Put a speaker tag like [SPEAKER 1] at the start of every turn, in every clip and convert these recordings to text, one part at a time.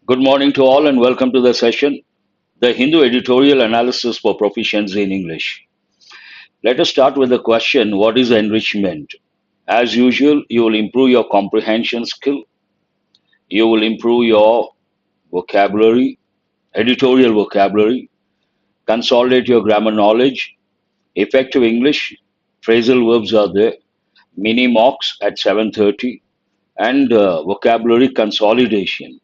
[SPEAKER 1] Good morning to all and welcome to the session, the Hindu Editorial Analysis for Proficiency in English. Let us start with the question, what is enrichment? As usual, you will improve your comprehension skill, you will improve your vocabulary, editorial vocabulary, consolidate your grammar knowledge, effective English, phrasal verbs are there, mini mocks at 7:30 and vocabulary consolidation.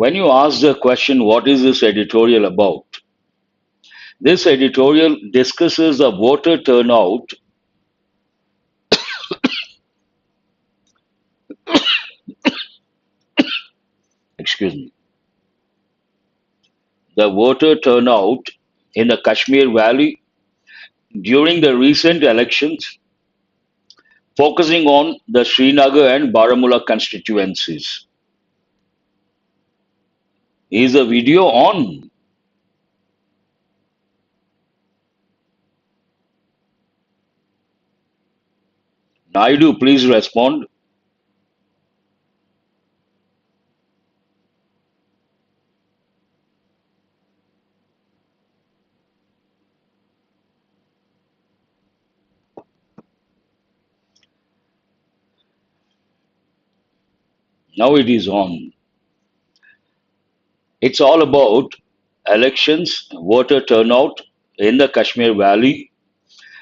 [SPEAKER 1] When you ask the question, what is this editorial about? This editorial discusses the voter turnout, excuse me, the voter turnout in the Kashmir Valley during the recent elections, focusing on the Srinagar and Baramulla constituencies. Is the video on? Naidu, please respond. Now it is on. It's all about elections, voter turnout in the Kashmir Valley,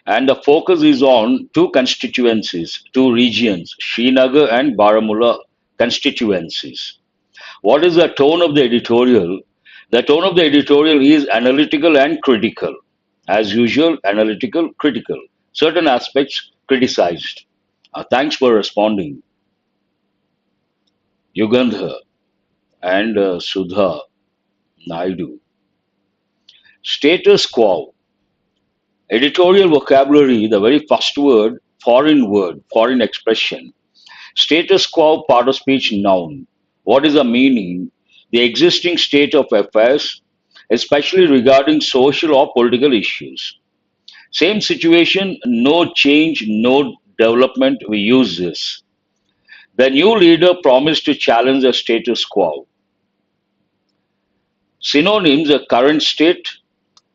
[SPEAKER 1] and the focus is on two constituencies, two regions, Srinagar and Baramulla constituencies. What is the tone of the editorial? The tone of the editorial is analytical and critical. As usual, analytical, critical. Certain aspects criticized. Thanks for responding, Yugandhar and Sudha Naidu. Status quo. Editorial vocabulary, the very first word, foreign expression. Status quo, part of speech, noun. What is the meaning? The existing state of affairs, especially regarding social or political issues. Same situation, no change, no development, we use this. The new leader promised to challenge the status quo. Synonyms, a current state,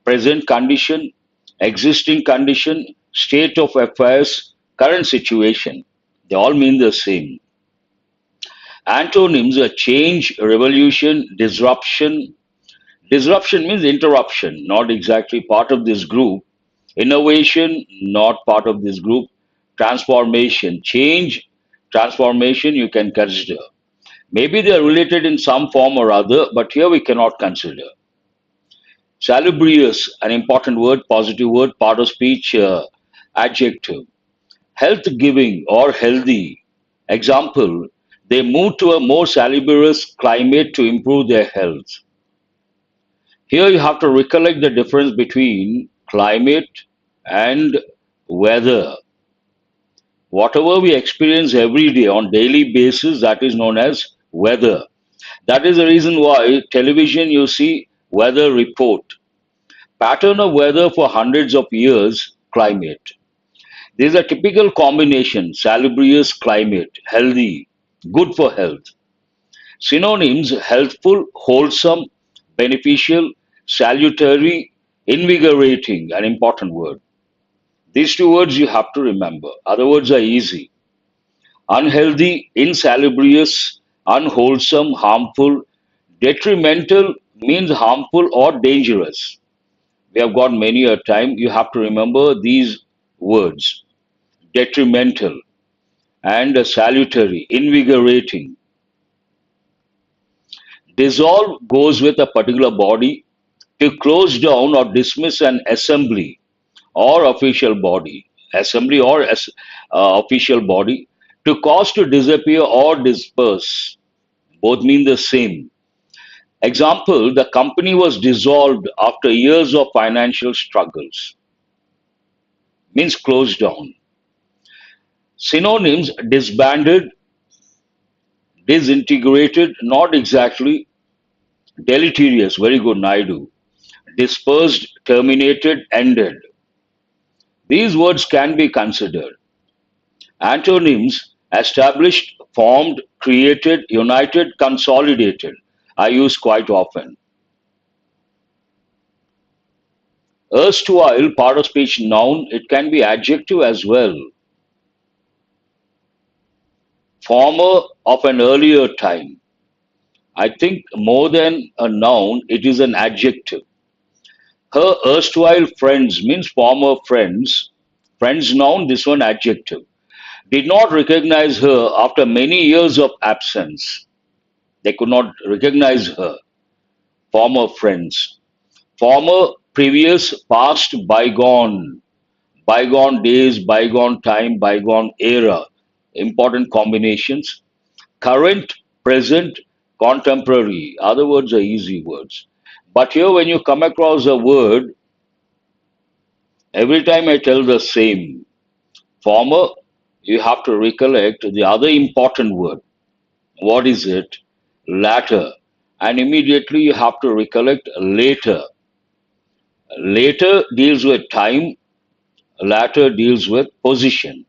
[SPEAKER 1] present condition, existing condition, state of affairs, current situation. They all mean the same. Antonyms are change, revolution, disruption. Disruption means interruption, not exactly part of this group. Innovation, not part of this group. Transformation, change, transformation, you can consider. Maybe they are related in some form or other, but here we cannot consider. Salubrious, an important word, positive word, part of speech, adjective. Health giving or healthy. Example, they move to a more salubrious climate to improve their health. Here you have to recollect the difference between climate and weather. Whatever we experience every day on daily basis, that is known as weather. That is the reason why television you see weather report. Pattern of weather for hundreds of years, climate. There is a typical combination, salubrious climate, healthy, good for health. Synonyms, healthful, wholesome, beneficial, salutary, invigorating, an important word. These two words you have to remember. Other words are easy. Unhealthy, insalubrious, unwholesome, harmful, detrimental means harmful or dangerous. We have got many a time. You have to remember these words detrimental and salutary, invigorating. Dissolve goes with a particular body to close down or dismiss an assembly or official body, official body, to cause to disappear or disperse. Both mean the same. Example, the company was dissolved after years of financial struggles, means closed down. Synonyms, disbanded, disintegrated, not exactly, deleterious, very good, Naidu. Dispersed, terminated, ended. These words can be considered. Antonyms: established, formed, created, united, consolidated. I use quite often. Erstwhile, part of speech noun, it can be adjective as well. Former, of an earlier time. I think more than a noun, it is an adjective. Her erstwhile friends means former friends. Friends noun, this one adjective. Did not recognize her after many years of absence. They could not recognize her. Former friends. Former, previous, past, bygone. Bygone days, bygone time, bygone era. Important combinations. Current, present, contemporary. Other words are easy words. But here, when you come across a word, every time I tell the same. Former, you have to recollect the other important word. What is it? Latter. And immediately you have to recollect later. Later deals with time, latter deals with position.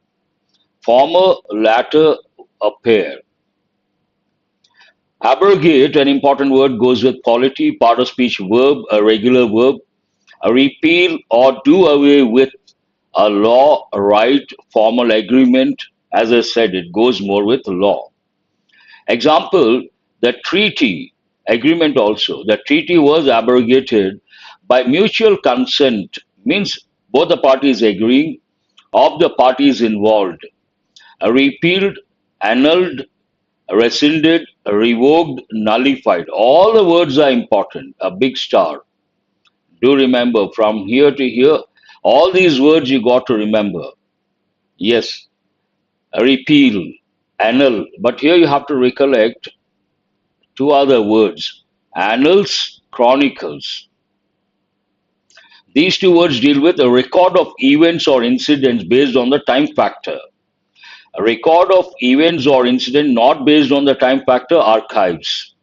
[SPEAKER 1] Former, latter, a pair. Abrogate, an important word, goes with quality, part of speech verb, a regular verb. A repeal or do away with a law, a right, formal agreement. As I said, it goes more with law. Example, the treaty, agreement also. The treaty was abrogated by mutual consent, means both the parties agreeing of the parties involved. Repealed, annulled, rescinded, revoked, nullified. All the words are important. A big star. Do remember from here to here, all these words you got to remember. Yes, repeal, annul. But here you have to recollect two other words: annals, chronicles. These two words deal with a record of events or incidents based on the time factor. A record of events or incident not based on the time factor, archives.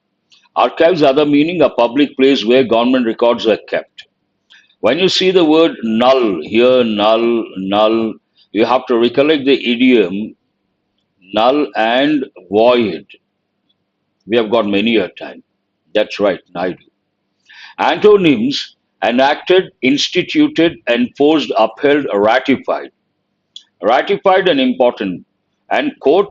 [SPEAKER 1] Archives are the meaning a public place where government records are kept. When you see the word null here, null, null, you have to recollect the idiom null and void. We have got many a time. That's right, Naidu. Antonyms: enacted, instituted, enforced, upheld, ratified. Ratified and important. And court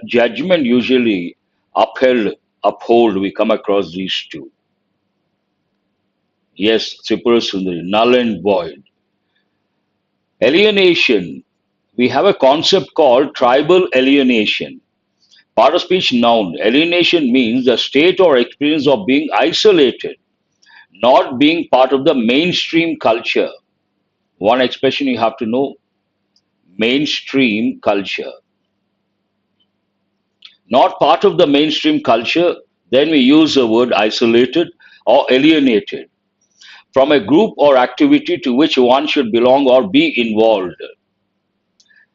[SPEAKER 1] judgment usually upheld, uphold. We come across these two. Yes, Tripura Sundari, null and void. Alienation. We have a concept called tribal alienation. Part of speech noun. Alienation means the state or experience of being isolated, not being part of the mainstream culture. One expression you have to know: mainstream culture. Not part of the mainstream culture, then we use the word isolated or alienated from a group or activity to which one should belong or be involved.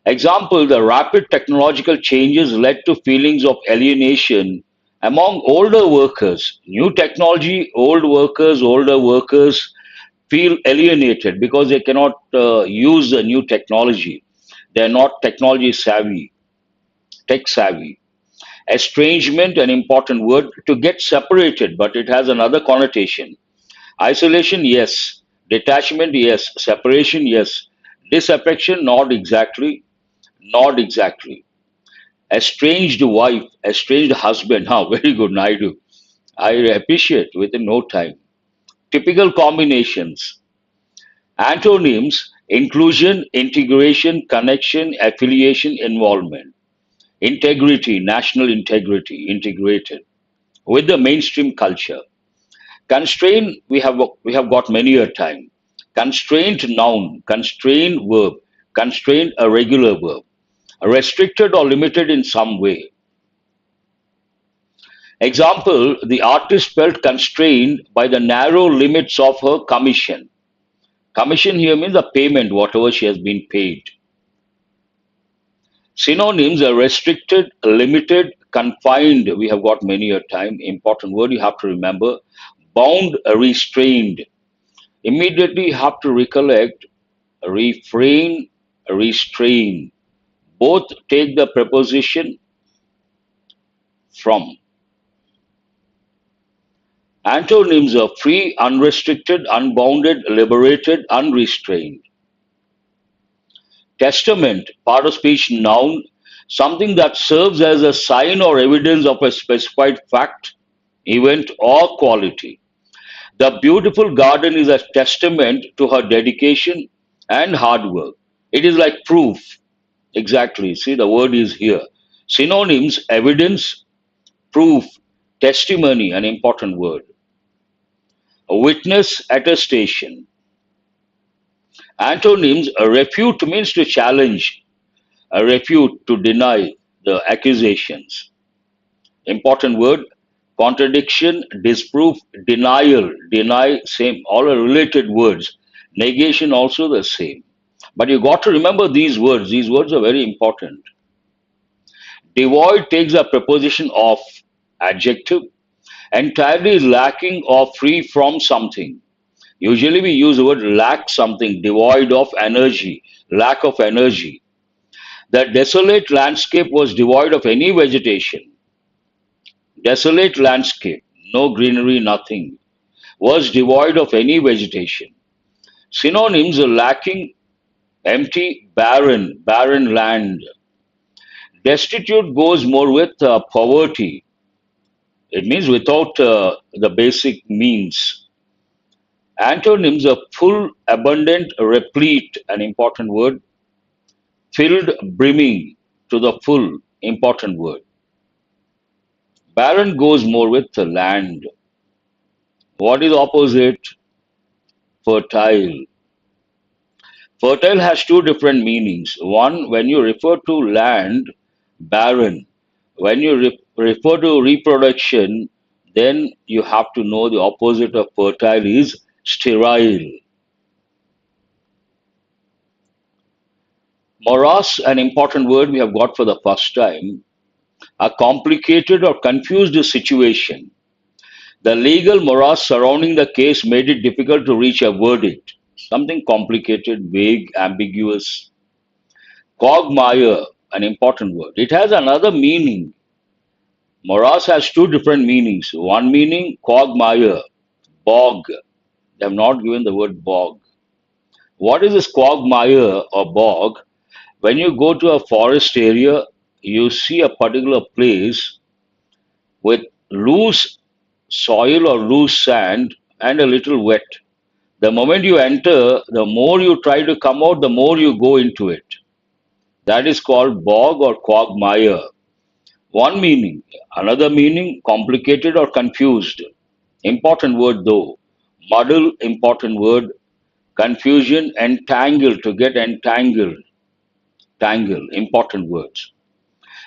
[SPEAKER 1] Example, the rapid technological changes led to feelings of alienation among older workers. New technology, older workers feel alienated because they cannot use the new technology. They're not technology savvy, tech savvy. Estrangement, an important word, to get separated, but it has another connotation. Isolation, yes. Detachment, yes. Separation, yes. Disaffection, not exactly. Not exactly. Estranged wife, estranged husband. Huh, very good, Naidu. I appreciate within no time. Typical combinations. Antonyms: inclusion, integration, connection, affiliation, involvement. Integrity, national integrity, integrated with the mainstream culture. Constraint, we have got many a time. Constraint noun, constraint verb, constraint a regular verb, restricted or limited in some way. Example, the artist felt constrained by the narrow limits of her commission. Commission here means the payment, whatever she has been paid. Synonyms are restricted, limited, confined. We have got many a time. Important word you have to remember. Bound, restrained. Immediately you have to recollect refrain, restrain. Both take the preposition from. Antonyms are free, unrestricted, unbounded, liberated, unrestrained. Testament, part of speech noun, something that serves as a sign or evidence of a specified fact, event, or quality. The beautiful garden is a testament to her dedication and hard work. It is like proof. Exactly. See, the word is here. Synonyms, evidence, proof, testimony, an important word. A witness, attestation. Antonyms, a refute means to challenge, a refute to deny the accusations. Important word, contradiction, disproof, denial, deny, same, all are related words. Negation also the same. But you got to remember these words. These words are very important. Devoid takes a preposition of, adjective, entirely lacking or free from something. Usually we use the word lack something, devoid of energy, lack of energy. The desolate landscape was devoid of any vegetation. Desolate landscape, no greenery, nothing, was devoid of any vegetation. Synonyms are lacking, empty, barren, barren land. Destitute goes more with poverty. It means without the basic means. Antonyms are full, abundant, replete, an important word. Filled, brimming, to the full, important word. Barren goes more with the land. What is opposite? Fertile. Fertile has two different meanings. One, when you refer to land, barren. When you refer to reproduction, then you have to know the opposite of fertile is sterile. Morass, an important word we have got for the first time, a complicated or confused situation. The legal morass surrounding the case made it difficult to reach a verdict. Something complicated, vague, ambiguous. Quagmire, an important word. It has another meaning. Morass has two different meanings. One meaning, quagmire, bog. They have not given the word bog. What is this quagmire or bog? When you go to a forest area, you see a particular place with loose soil or loose sand and a little wet. The moment you enter, the more you try to come out, the more you go into it. That is called bog or quagmire. One meaning. Another meaning, complicated or confused. Important word though. Muddle, important word. Confusion, entangle, to get entangled. Tangle, important words.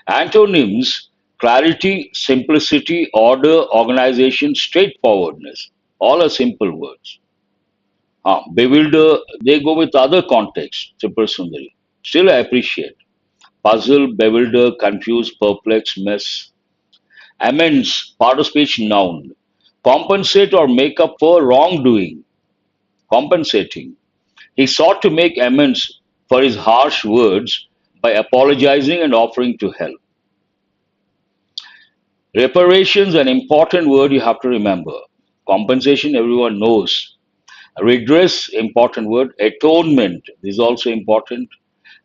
[SPEAKER 1] Antonyms, clarity, simplicity, order, organization, straightforwardness. All are simple words. Bewilder, they go with other contexts, Triple Sundari. Still, I appreciate. Puzzle, bewilder, confuse, perplex, mess. Amends, part of speech noun. Compensate or make up for wrongdoing. Compensating. He sought to make amends for his harsh words by apologizing and offering to help. Reparations, an important word you have to remember. Compensation, everyone knows. Redress, important word. Atonement, this is also important.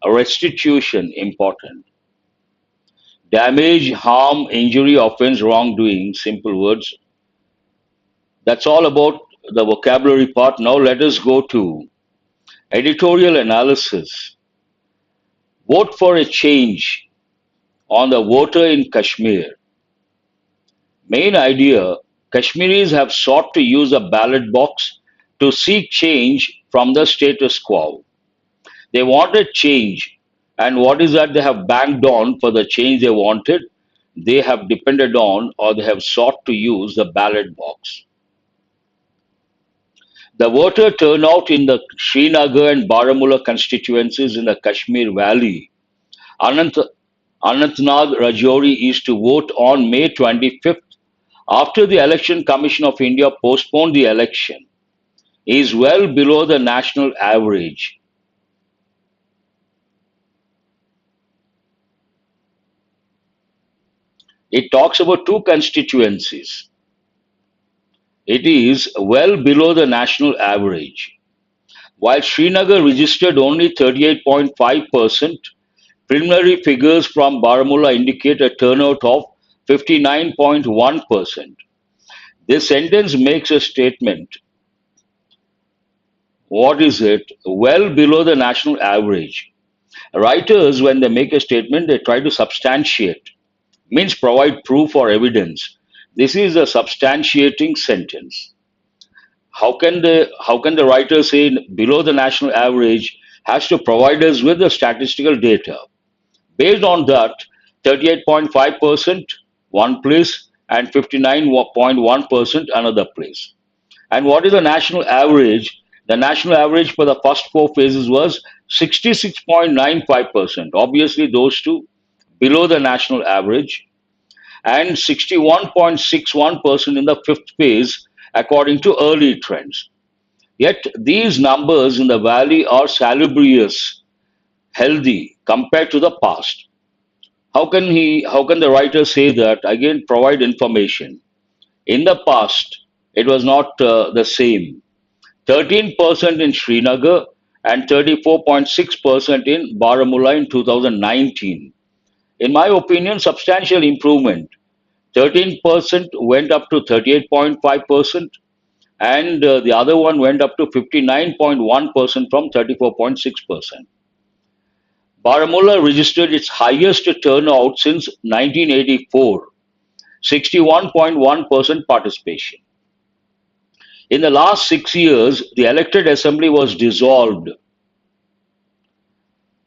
[SPEAKER 1] Restitution, important. Damage, harm, injury, offense, wrongdoing, simple words. That's all about the vocabulary part. Now let us go to editorial analysis. Vote for a change on the voter in Kashmir. Main idea, Kashmiris have sought to use a ballot box to seek change from the status quo. They wanted change, and what is that they have banked on for the change they wanted? They have depended on or they have sought to use the ballot box. The voter turnout in the Srinagar and Baramulla constituencies in the Kashmir Valley, Anant, Anantnag Rajouri is to vote on May 25th after the Election Commission of India postponed the election, is well below the national average. It talks about two constituencies. It is well below the national average. While Srinagar registered only 38.5%, preliminary figures from Baramulla indicate a turnout of 59.1%. This sentence makes a statement. What is it? Well below the national average. Writers, when they make a statement, they try to substantiate, means provide proof or evidence. This is a substantiating sentence. How can the writer say below the national average has to provide us with the statistical data? Based on that, 38.5% one place and 59.1% another place. And what is the national average? The national average for the first four phases was 66.95%. Obviously, those two below the national average, and 61.61% in the fifth phase, according to early trends. Yet, these numbers in the valley are salubrious, healthy compared to the past. How can the writer say that? Again, provide information. In the past, it was not the same. 13% in Srinagar and 34.6% in Baramulla in 2019. In my opinion, substantial improvement. 13% went up to 38.5%, and the other one went up to 59.1% from 34.6%. Baramulla registered its highest turnout since 1984, 61.1% participation. In the last 6 years, the elected assembly was dissolved.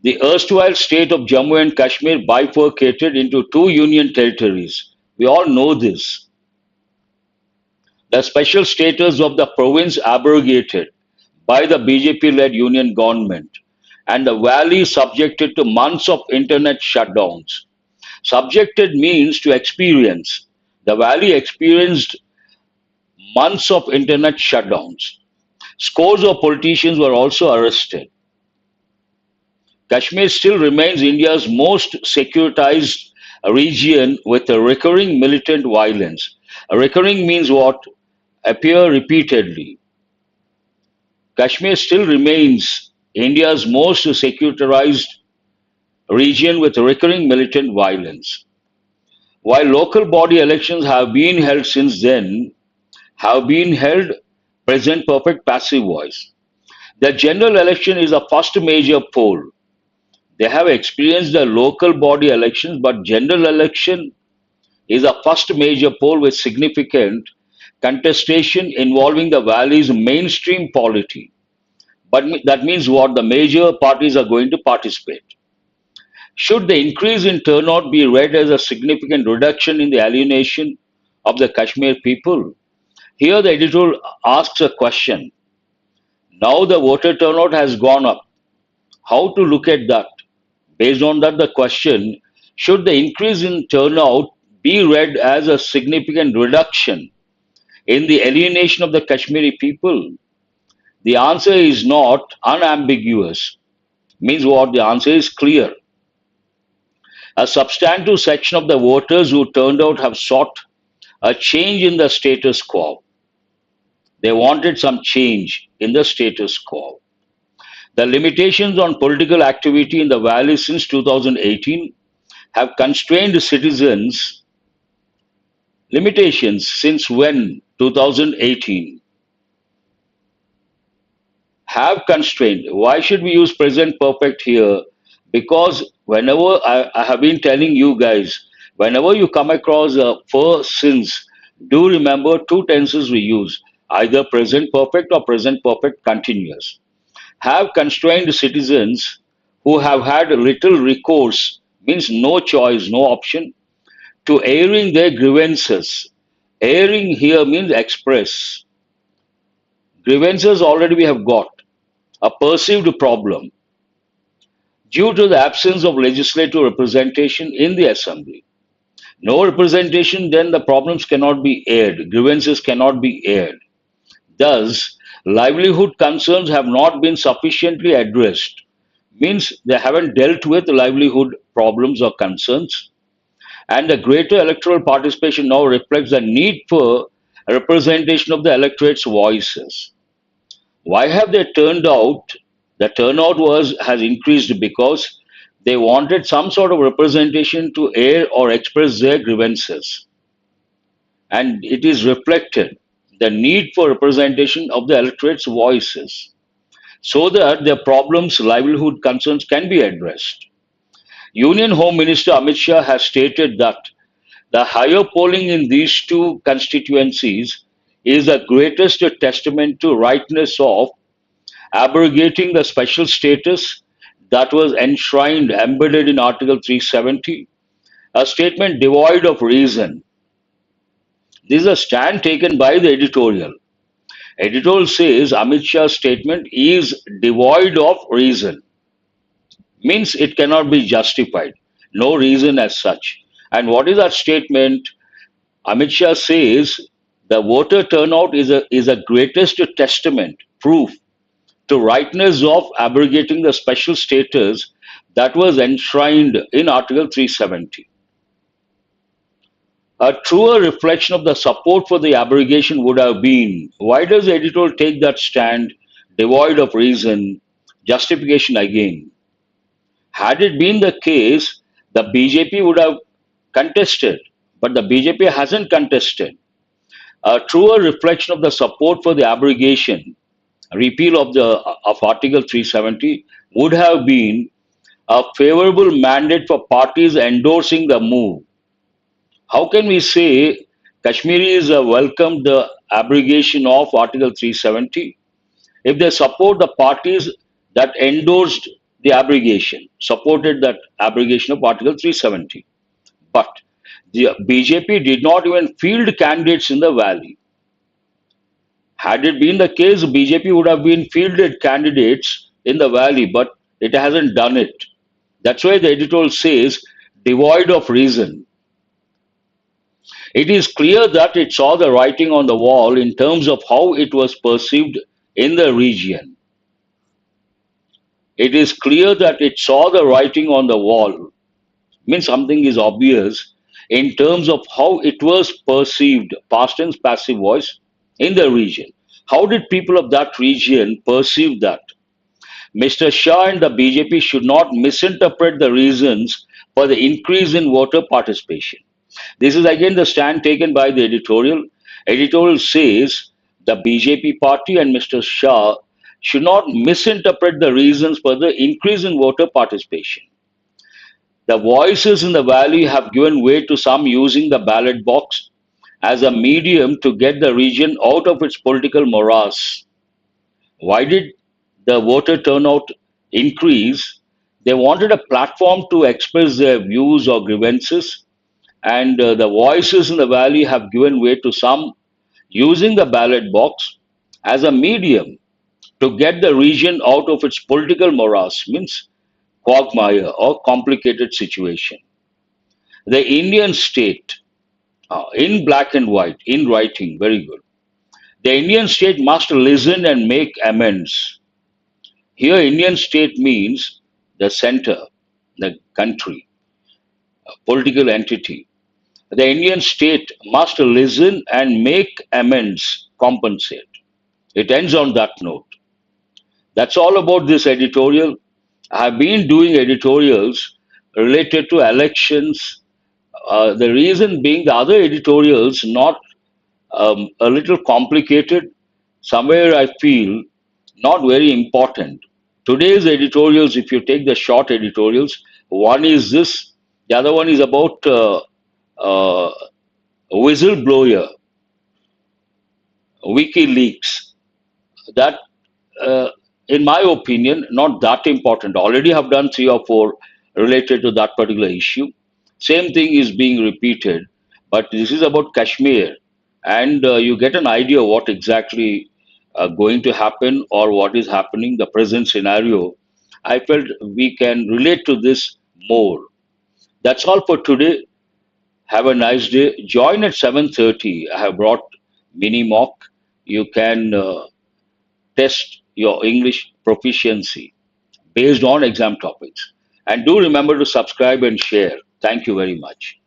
[SPEAKER 1] The erstwhile state of Jammu and Kashmir bifurcated into two union territories. We all know this. The special status of the province abrogated by the BJP led union government, and the valley subjected to months of internet shutdowns. Subjected means to experience. The valley experienced months of internet shutdowns. Scores of politicians were also arrested. Kashmir still remains India's most securitized region with a recurring militant violence. A recurring means what? Appear repeatedly. Kashmir still remains India's most secularized region with recurring militant violence. While local body elections have been held since then, have been held present perfect passive voice. The general election is the first major poll. They have experienced the local body elections, but general election is the first major poll with significant contestation involving the valley's mainstream polity. But that means what? The major parties are going to participate. Should the increase in turnout be read as a significant reduction in the alienation of the Kashmir people? Here, the editor asks a question. Now the voter turnout has gone up. How to look at that? Based on that, the question, should the increase in turnout be read as a significant reduction in the alienation of the Kashmiri people? The answer is not unambiguous. Means what? The answer is clear. A substantive section of the voters who turned out have sought a change in the status quo. They wanted some change in the status quo. The limitations on political activity in the valley since 2018 have constrained citizens. Limitations since when? 2018. Have constrained. Why should we use present perfect here? Because whenever I have been telling you guys, whenever you come across for since, do remember two tenses we use, either present perfect or present perfect continuous. Have constrained citizens who have had little recourse, means no choice, no option, to airing their grievances. Airing here means express. Grievances already we have got, a perceived problem, due to the absence of legislative representation in the assembly. No representation, then the problems cannot be aired, grievances cannot be aired. Thus, livelihood concerns have not been sufficiently addressed, means they haven't dealt with livelihood problems or concerns. And the greater electoral participation now reflects the need for representation of the electorate's voices. Why have they turned out? The turnout was has increased because they wanted some sort of representation to air or express their grievances. And it is reflected the need for representation of the electorate's voices so that their problems, livelihood concerns can be addressed. Union Home Minister Amit Shah has stated that the higher polling in these two constituencies is the greatest testament to rightness of abrogating the special status that was enshrined, embedded in Article 370, a statement devoid of reason. This is a stand taken by the editorial. Editorial says Amit Shah's statement is devoid of reason, means it cannot be justified. No reason as such. And what is that statement? Amit Shah says the voter turnout is a greatest testament, proof to rightness of abrogating the special status that was enshrined in Article 370. A truer reflection of the support for the abrogation would have been why does the editorial take that stand devoid of reason, justification again? Had it been the case, the BJP would have contested, but the BJP hasn't contested. A truer reflection of the support for the abrogation, repeal of Article 370 would have been a favorable mandate for parties endorsing the move. How can we say Kashmiris welcomed the abrogation of Article 370 if they support the parties that endorsed the abrogation, supported that abrogation of Article 370? But the BJP did not even field candidates in the valley. Had it been the case, BJP would have been fielded candidates in the valley, but it hasn't done it. That's why the editorial says devoid of reason. It is clear that it saw the writing on the wall in terms of how it was perceived in the region. It is clear that it saw the writing on the wall, means something is obvious in terms of how it was perceived, past tense passive voice, in the region. How did people of that region perceive that? Mr. Shah and the BJP should not misinterpret the reasons for the increase in voter participation. This is again the stand taken by the editorial. Editorial says the BJP party and Mr. Shah should not misinterpret the reasons for the increase in voter participation. The voices in the valley have given way to some using the ballot box as a medium to get the region out of its political morass. Why did the voter turnout increase? They wanted a platform to express their views or grievances, and the voices in the valley have given way to some using the ballot box as a medium to get the region out of its political morass, means quagmire or complicated situation. The Indian state, in black and white, in writing, very good. The Indian state must listen and make amends. Here, Indian state means the center, the country, a political entity. The Indian state must listen and make amends, compensate. It ends on that note. That's all about this editorial. I have been doing editorials related to elections. The reason being the other editorials not a little complicated, somewhere I feel not very important. Today's editorials, if you take the short editorials, one is this, the other one is about uh, whistleblower, WikiLeaks. That, in my opinion, not that important. Already have done three or four related to that particular issue. Same thing is being repeated, but this is about Kashmir, and you get an idea what exactly going to happen or what is happening, the present scenario. I felt we can relate to this more. That's all for today. Have a nice day. Join at 7:30. I have brought mini mock. You can test your English proficiency based on exam topics. And do remember to subscribe and share. Thank you very much.